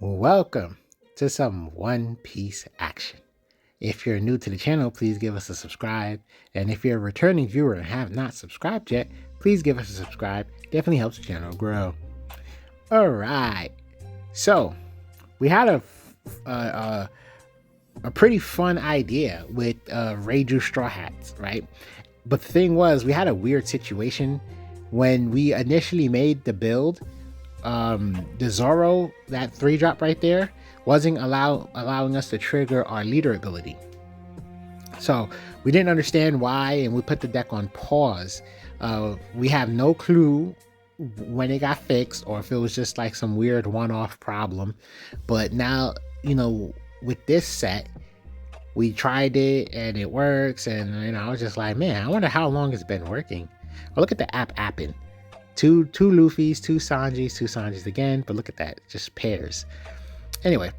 Welcome to some One Piece action. If you're new to the channel, please give us a subscribe. And if you're a returning viewer and have not subscribed yet, please give us a subscribe. Definitely helps the channel grow. All right. So we had a pretty fun idea with Reiju Straw Hats, right? But the thing was, we had a weird situation when we initially made the build. The Zoro, that 3-drop right there, wasn't allowing us to trigger our leader ability. So we didn't understand why, and we put the deck on pause. We have no clue when it got fixed or if it was just like some weird one-off problem. But now, with this set, we tried it and it works. And I was just like, man, I wonder how long it's been working. Oh, look at the app apping. Two Luffys, two Sanjis again. But look at that, just pairs. Anyway,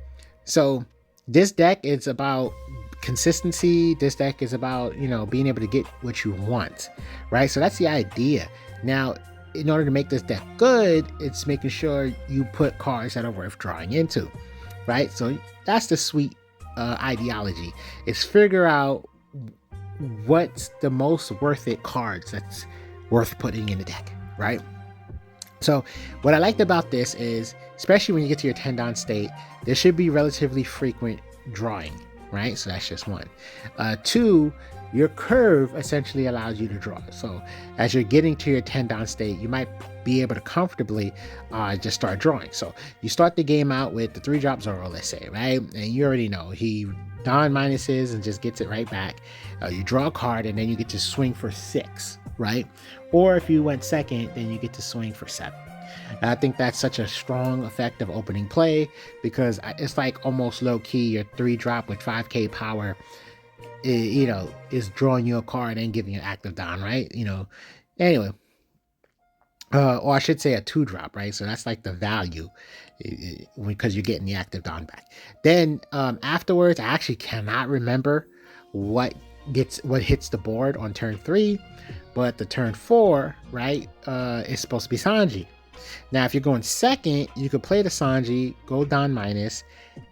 so this deck is about consistency. This deck is about, being able to get what you want, right? So that's the idea. Now, in order to make this deck good, it's making sure you put cards that are worth drawing into, right? So that's the sweet ideology. Is figure out what's the most worth it cards that's worth putting in the deck, right? So what I liked about this is, especially when you get to your 10 down state, there should be relatively frequent drawing, right? So that's just one. Two, your curve essentially allows you to draw. So as you're getting to your 10 down state, you might be able to comfortably just start drawing. So you start the game out with the 3-drop Zoro, let's say, right? And you already know he Don minuses and just gets it right back. You draw a card and then you get to swing for 6, right? Or if you went second, then you get to swing for 7. And I think that's such a strong effect of opening play, because it's like almost low-key your 3-drop with 5k power, is drawing you a card and giving you an active Don, right? Anyway, or I should say a 2-drop, right? So that's like the value, because you're getting the active Don back. Then afterwards, I actually cannot remember what hits the board on turn 3, but the turn 4, right, is supposed to be Sanji. Now, if you're going second, you could play the Sanji, go Don minus,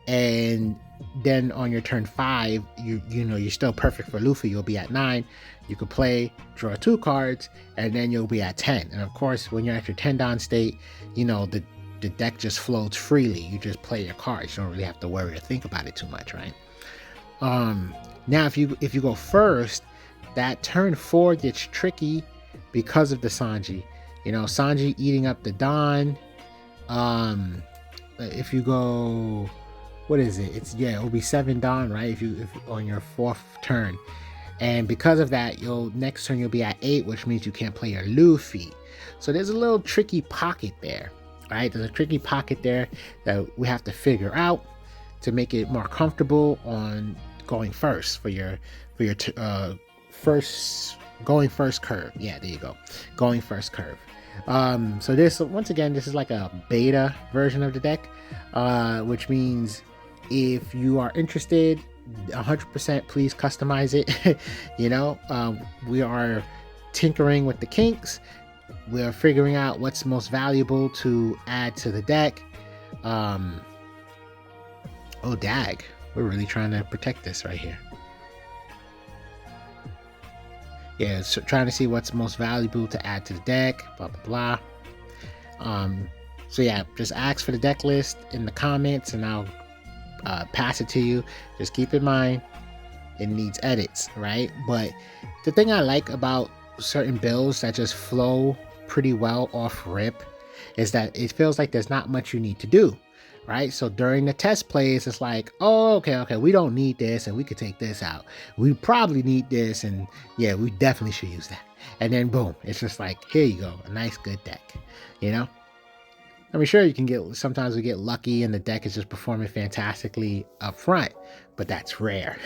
and then on your turn 5, you're still perfect for Luffy. You'll be at 9. You could play, draw 2 cards, and then you'll be at 10. And of course, when you're at your 10 down state, the deck just flows freely. You just play your cards. You don't really have to worry or think about it too much, right? Now, if you go first, that turn 4 gets tricky because of the Sanji. Sanji eating up the Don. If you go, what is it? It'll be 7 Don, right? If on your 4th turn, and because of that, next turn you'll be at 8, which means you can't play your Luffy. So there's a little tricky pocket there, right? There's a tricky pocket there that we have to figure out to make it more comfortable on going first for your going first curve. Yeah, there you go, going first curve. So this is like a beta version of the deck, which means if you are interested, 100% please customize it. We are tinkering with the kinks. We're figuring out what's most valuable to add to the deck. Oh dag, we're really trying to protect this right here. Yeah, so trying to see what's most valuable to add to the deck, blah blah blah. So yeah, just ask for the deck list in the comments and I'll pass it to you. Just keep in mind it needs edits, right? But the thing I like about certain builds that just flow pretty well off rip is that it feels like there's not much you need to do, right? So during the test plays, it's like, oh, okay, we don't need this and we could take this out. We probably need this, and yeah, we definitely should use that. And then boom, it's just like, here you go, a nice good deck, I mean, sure, you can sometimes we get lucky and the deck is just performing fantastically up front, but that's rare.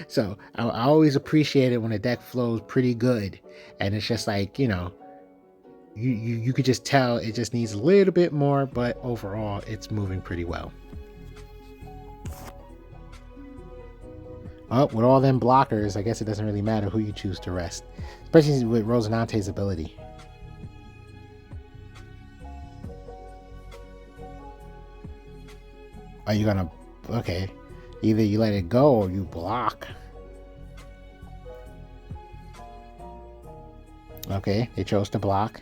So I always appreciate it when a deck flows pretty good and it's just like, you could just tell it just needs a little bit more, but overall it's moving pretty well. With all them blockers, I guess it doesn't really matter who you choose to rest, especially with Rosinante's ability. Are you gonna, okay, either you let it go or you block. Okay, they chose to block.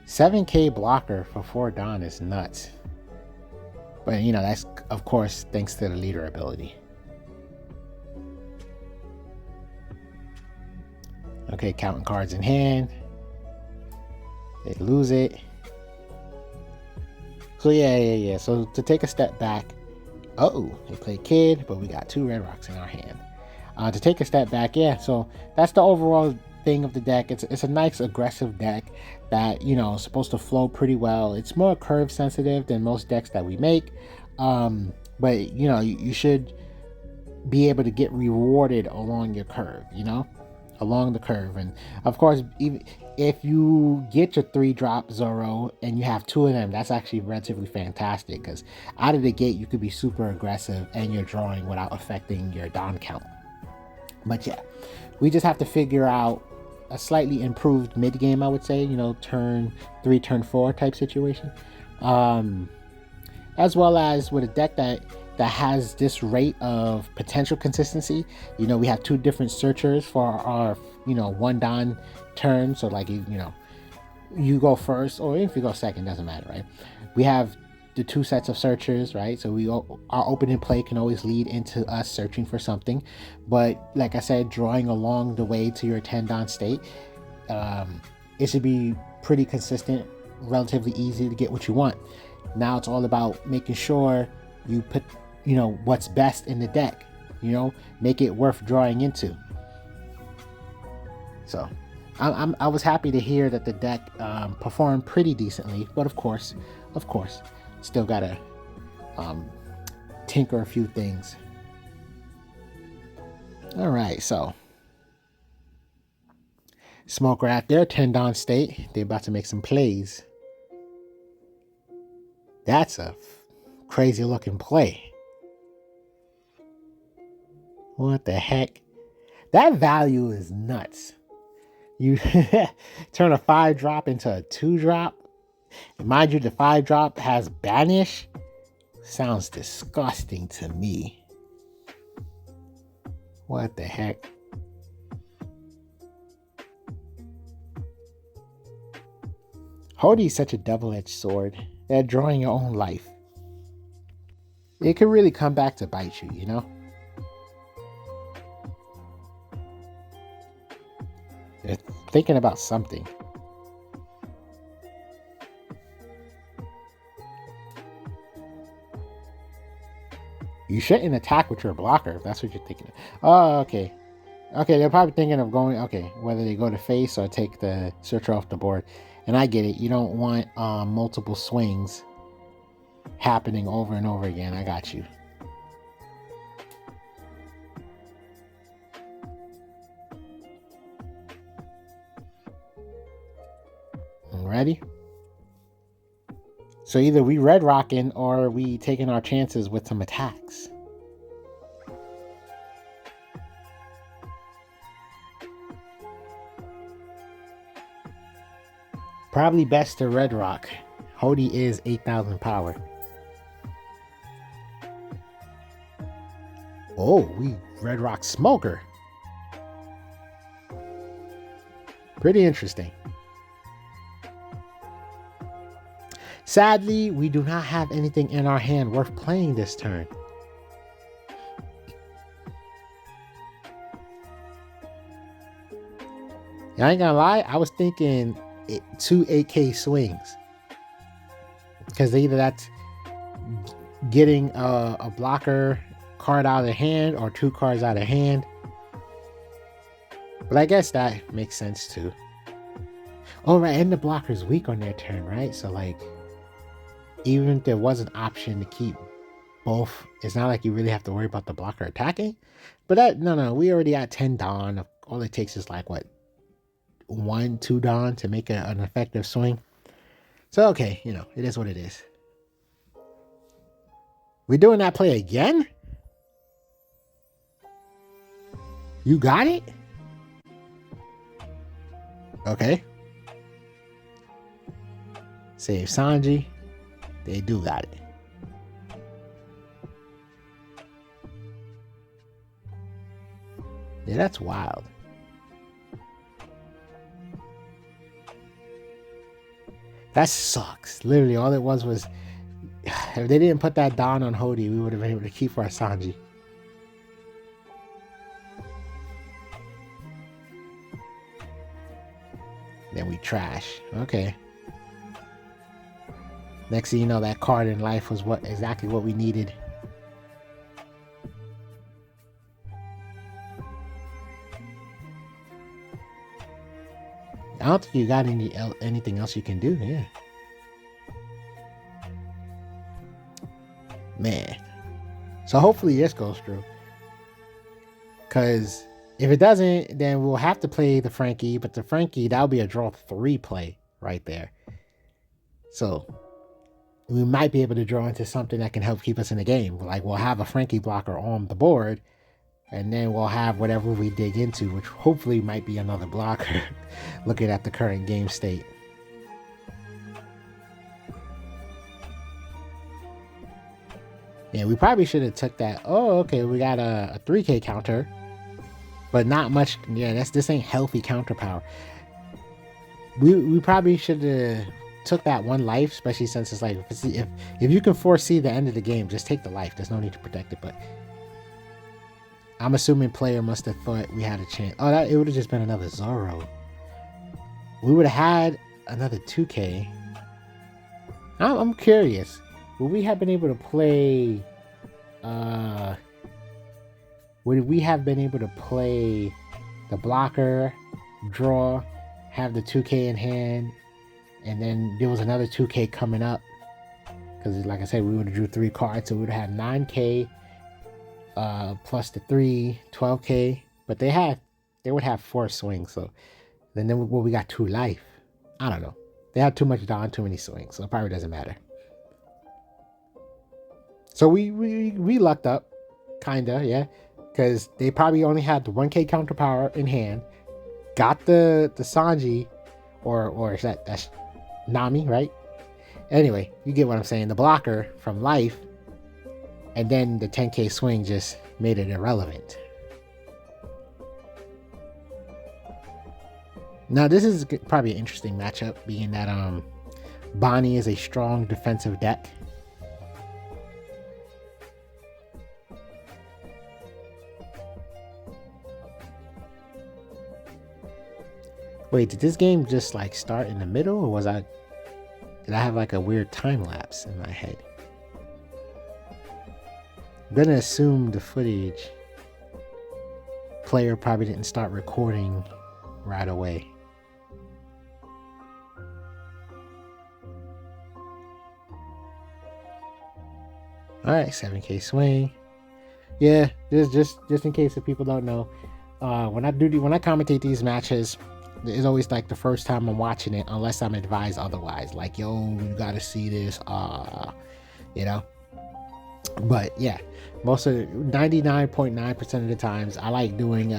7k blocker for 4 Dawn is nuts. But you know, that's of course thanks to the leader ability. Okay, counting cards in hand. They lose it. So yeah. So to take a step back, they play Kid, but we got 2 red rocks in our hand. To take a step back, yeah. So that's the overall thing of the deck. It's a nice aggressive deck that, you know, is supposed to flow pretty well. It's more curve sensitive than most decks that we make, but you know, you should be able to get rewarded along your curve, you know, along the curve. And of course, even if you get your 3-drop Zoro and you have 2 of them, that's actually relatively fantastic, because out of the gate you could be super aggressive and you're drawing without affecting your Dawn count. But yeah, we just have to figure out a slightly improved mid game, I would say, you know, turn 3, turn 4 type situation, as well as with a deck that has this rate of potential consistency. You know, we have 2 different searchers for our, you know, 1 Dawn turn. So like, you know, you go first or if you go second, doesn't matter, right? We have the 2 sets of searchers, right? So our opening play can always lead into us searching for something, but like I said, drawing along the way to your 10 Dawn state, it should be pretty consistent, relatively easy to get what you want. Now it's all about making sure you put, you know, what's best in the deck, you know, make it worth drawing into. So I was happy to hear that the deck performed pretty decently, but of course, still gotta tinker a few things. All right, so Smoker at their 10 Dawn state, they're about to make some plays. That's a crazy looking play. What the heck? That value is nuts. You turn a 5-drop into a 2-drop. Mind you, the 5-drop has banish. Sounds disgusting to me. What the heck? Hody is such a double-edged sword. They're drawing your own life. It could really come back to bite you, you know? They're thinking about something. You shouldn't attack with your blocker if that's what you're thinking. Oh, okay. Okay, they're probably thinking of going, okay, whether they go to face or take the searcher off the board. And I get it. You don't want multiple swings happening over and over again. I got you. Ready? So either we red rocking or we taking our chances with some attacks. Probably best to red rock. Hody is 8,000 power. Oh, we red rock Smoker. Pretty interesting. Sadly, we do not have anything in our hand worth playing this turn. I ain't gonna lie, I was thinking 2 8k swings. Because either that's getting a blocker card out of hand or 2 cards out of hand. But I guess that makes sense too. Oh, right, and the blocker's weak on their turn, right? So like, even if there was an option to keep both, it's not like you really have to worry about the blocker attacking. But that, no, we already got 10 Dawn. All it takes is like, what, 1, 2 Dawn to make an effective swing. So, okay, you know, it is what it is. We doing that play again? You got it? Okay. Save Sanji. They do got it. Yeah, that's wild. That sucks. Literally, all it was if they didn't put that down on Hody, we would have been able to keep our Sanji. Then we trash. Okay. Next thing you know, that card in life was exactly what we needed. I don't think you got anything else you can do. Yeah. Man. So hopefully this goes through. Because if it doesn't, then we'll have to play the Frankie. But the Frankie, that'll be a draw 3 play right there. So we might be able to draw into something that can help keep us in the game. Like we'll have a Frankie blocker on the board. And then we'll have whatever we dig into, which hopefully might be another blocker, looking at the current game state. Yeah, we probably should have took that. Oh, okay, we got a 3K counter, but not much. Yeah, this ain't healthy counter power. We probably should have took that 1 life, especially since it's like if you can foresee the end of the game, just take the life. There's no need to protect it, but. I'm assuming player must have thought we had a chance. Oh, it would have just been another Zoro. We would have had another 2K. I'm curious. Would we have been able to play... would we have been able to play the blocker, draw, have the 2K in hand, and then there was another 2K coming up? Because like I said, we would have drew 3 cards, so we would have had 9K... plus the 12K, but they would have 4 swings, so then we got 2 life. I don't know. They had too much Don, too many swings, so it probably doesn't matter. So we lucked up, kinda, yeah, because they probably only had the 1K counter power in hand, got the Sanji, or that's Nami, right? Anyway, you get what I'm saying. The blocker from life. And then the 10K swing just made it irrelevant. Now, this is probably an interesting matchup, being that Bonnie is a strong defensive deck. Wait, did this game just like start in the middle, or did I have like a weird time lapse in my head? I'm gonna assume the footage player probably didn't start recording right away. All right, 7K swing. Yeah, just in case if people don't know, when I commentate these matches, it's always like the first time I'm watching it, unless I'm advised otherwise. Like, yo, you gotta see this, you know. But yeah, most of 99.9% of the times I like doing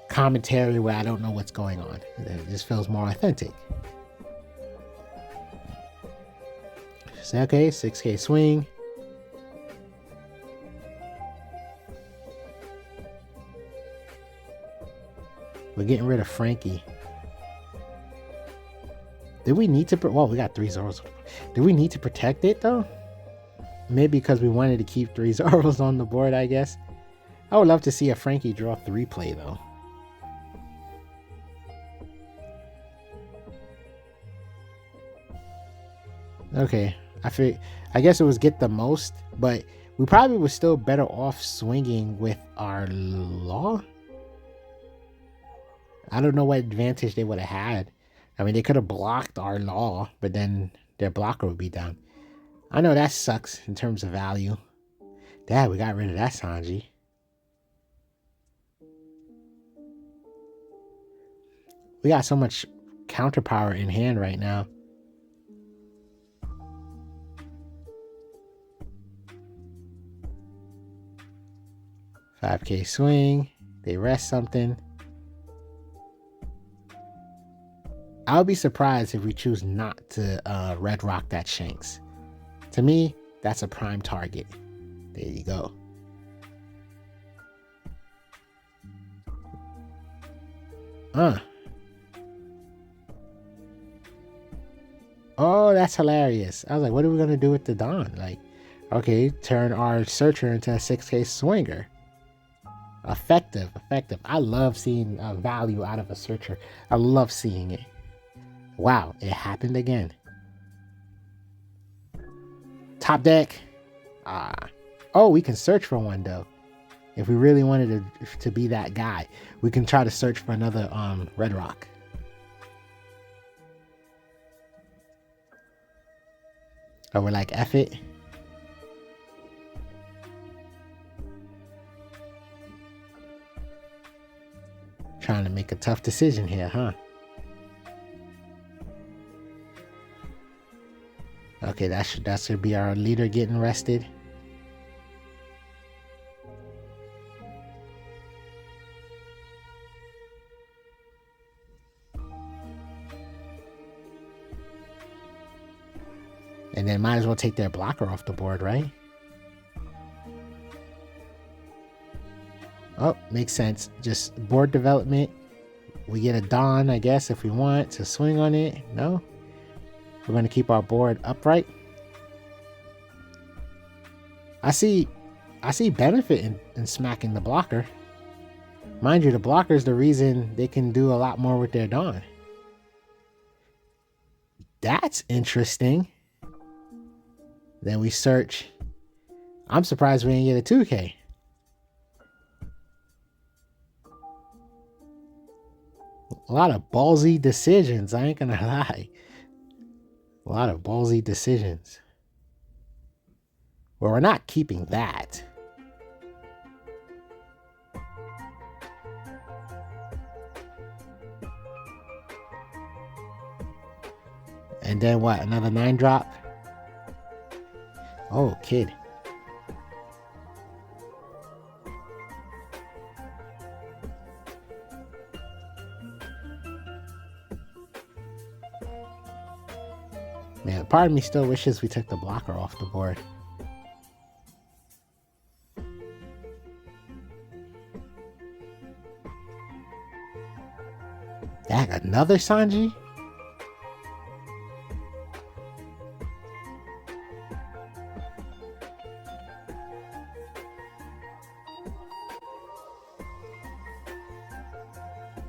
commentary where I don't know what's going on. It just feels more authentic. So, okay, 6K swing. We're getting rid of Frankie. Did we need to? Well, we got 3 Zoros. Did we need to protect it though? Maybe because we wanted to keep 3 Zoros on the board, I guess. I would love to see a Frankie draw 3 play though. Okay, I guess it was get the most, but we probably were still better off swinging with our law. I don't know what advantage they would have had. I mean, they could have blocked our law, but then their blocker would be down. I know that sucks in terms of value. Dad, we got rid of that Sanji. We got so much counter power in hand right now. $5K swing. They rest something. I'll be surprised if we choose not to red rock that Shanks. To me, that's a prime target. There you go. Uh. Oh, that's hilarious. I was like, what are we gonna do with the Dawn? Like, okay, turn our searcher into a 6K swinger. Effective, effective. I love seeing value out of a searcher. I love seeing it. Wow, it happened again. Top deck. Ah. Oh, we can search for one though. If we really wanted to be that guy, we can try to search for another red rock. Oh, we're like, F it. Trying to make a tough decision here, huh? Okay, that should be our leader getting rested. And then might as well take their blocker off the board, right? Oh, makes sense. Just board development. We get a Dawn, I guess, if we want to swing on it. No? We're going to keep our board upright. I see benefit in smacking the blocker. Mind you, the blocker is the reason they can do a lot more with their Dawn. That's interesting. Then we search. I'm surprised we didn't get a 2K. A lot of ballsy decisions, I ain't gonna lie. A lot of ballsy decisions. Well, we're not keeping that. And then what? Another 9-drop? Oh, kid. Man, part of me still wishes we took the blocker off the board. Dang, another Sanji?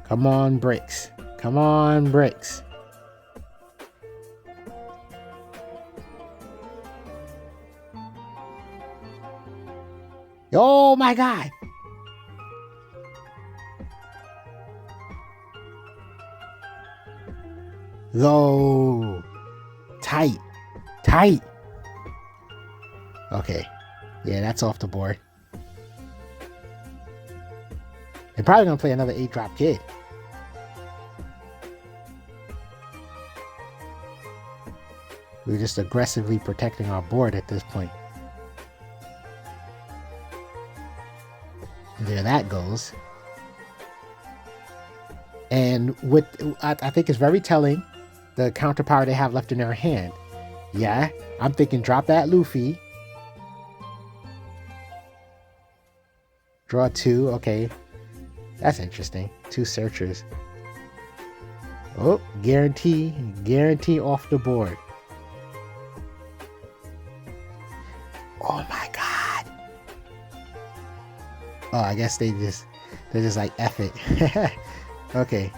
Come on, bricks. Come on, bricks. Oh my god! Go! Tight. Tight! Okay. Yeah, that's off the board. They're probably gonna play another 8-drop kid. We're just aggressively protecting our board at this point. There that goes. And with I think it's very telling the counterpower they have left in their hand. Yeah, I'm thinking drop that Luffy. Draw 2, okay. That's interesting. 2 searchers. Oh, guarantee off the board. Oh my god. Oh, I guess they're just like F it. Okay.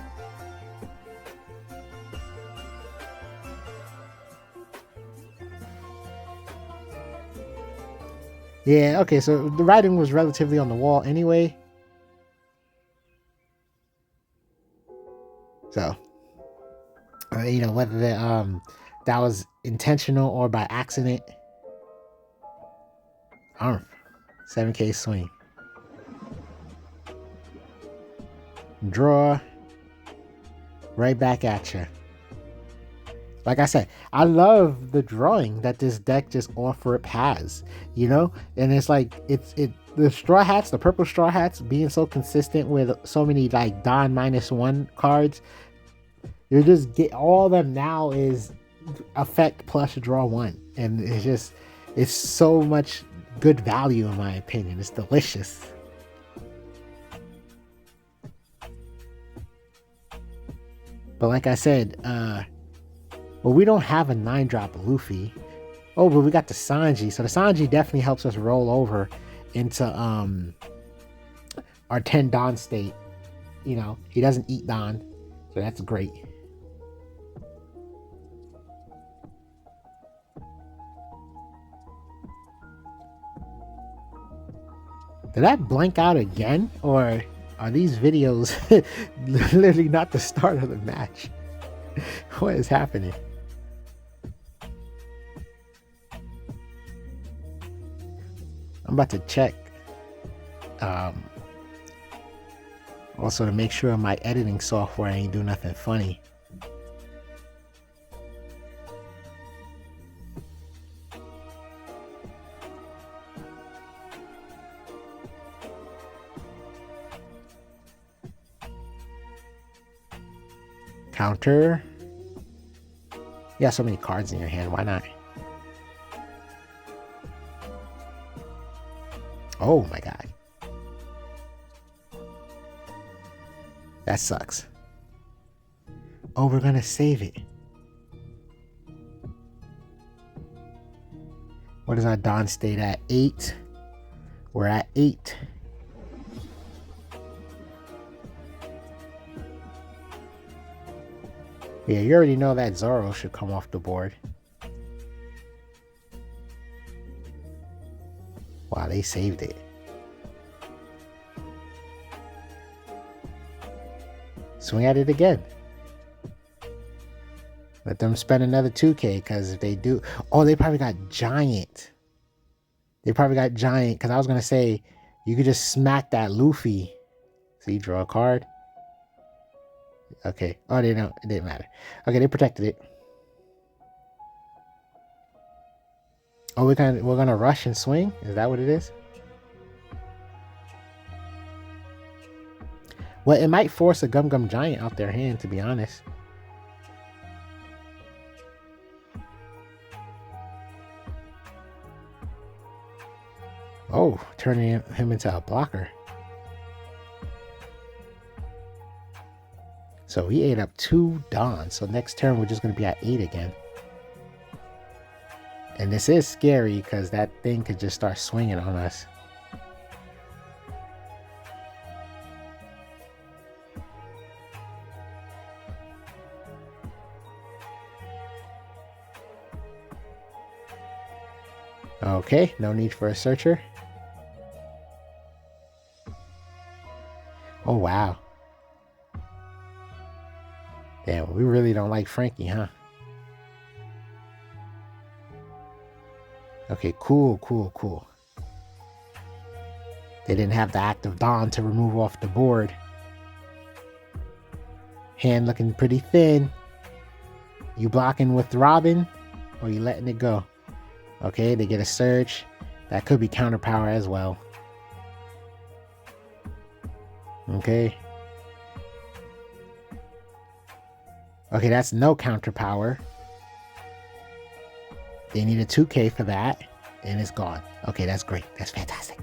Yeah, okay, so the writing was relatively on the wall anyway. So, you know, whether that was intentional or by accident. 7K swing. Draw. Right back at you. Like I said, I love the drawing that this deck just off rip has, you know? And it's like, the straw hats, the purple straw hats being so consistent with so many like Dawn -1 cards. You just get all of them now is effect plus draw 1. And it's so much good value in my opinion. It's delicious. But like I said, well, we don't have a 9-drop Luffy. Oh, but we got the Sanji. So the Sanji definitely helps us roll over into our 10 Don state. You know, he doesn't eat Don, so that's great. Did I blank out again? Or are these videos literally not the start of the match? What is happening? I'm about to check. Also to make sure my editing software ain't do nothing funny. Counter. You got so many cards in your hand, why not? Oh my god. That sucks. Oh, we're gonna save it. What is our Dawn state at? 8. We're at 8. Yeah, you already know that Zoro should come off the board. Wow, they saved it. Swing at it again. Let them spend another 2K, because if they do... Oh, they probably got Giant. They probably got Giant, because I was going to say, you could just smack that Luffy. See, draw a card. Okay. Oh, they don't. It didn't matter. Okay, they protected it. Oh, we're gonna rush and swing? Is that what it is? Well, it might force a Gum Gum Giant out their hand, to be honest. Oh, turning him into a blocker. So he ate up 2 Dons. So next turn we're just going to be at 8 again. And this is scary because that thing could just start swinging on us. Okay, no need for a searcher. Oh, wow. Damn, we really don't like Frankie, huh? Okay, cool. They didn't have the active Dawn to remove off the board. Hand looking pretty thin. You blocking with Robin, or you letting it go? Okay, they get a surge. That could be counter power as well. Okay. Okay, that's no counter power. They need a 2K for that, and it's gone. Okay, that's great. That's fantastic.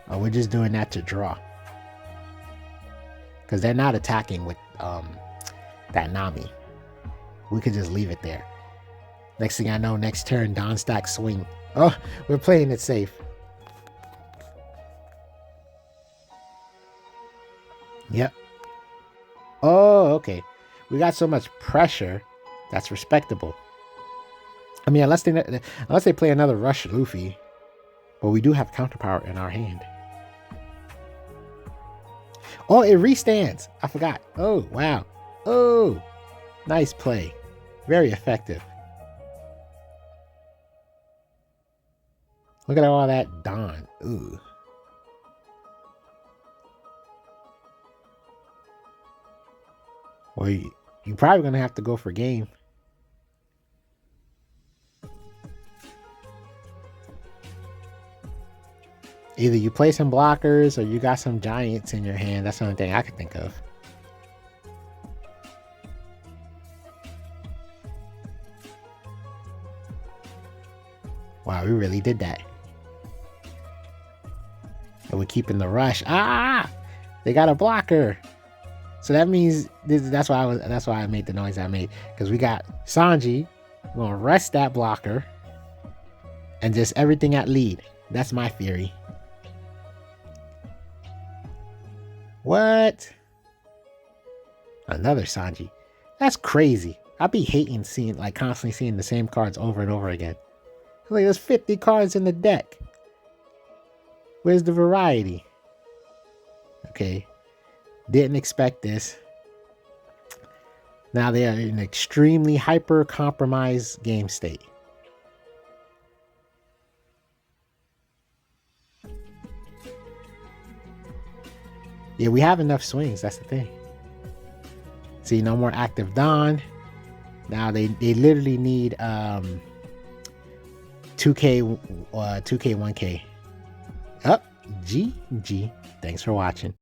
Oh, we're just doing that to draw. Because they're not attacking with that Nami. We could just leave it there. Next thing I know, next turn, Dawn stack swing. Oh, we're playing it safe. Yep. Oh, okay. We got so much pressure. That's respectable. I mean, unless they play another Rush Luffy. But we do have counter power in our hand. Oh, it restands. I forgot. Oh, wow. Oh, nice play. Very effective. Look at all that Dawn. Ooh. Well, you're probably going to have to go for game. Either you play some blockers or you got some Giants in your hand. That's the only thing I can think of. Wow, we really did that. And we're keeping the rush. Ah! They got a blocker. So that means that's why I made the noise I made, because we got Sanji. We're gonna rest that blocker and just everything at lead. That's my theory. What? Another Sanji. That's crazy. I'd be hating constantly seeing the same cards over and over again. Like, there's 50 cards in the deck. Where's the variety? Okay. Didn't expect this. Now they are in an extremely hyper compromised game state. Yeah, we have enough swings. That's the thing. See, no more active Dawn. Now they literally need 2K 1K. Up, GG. Thanks for watching.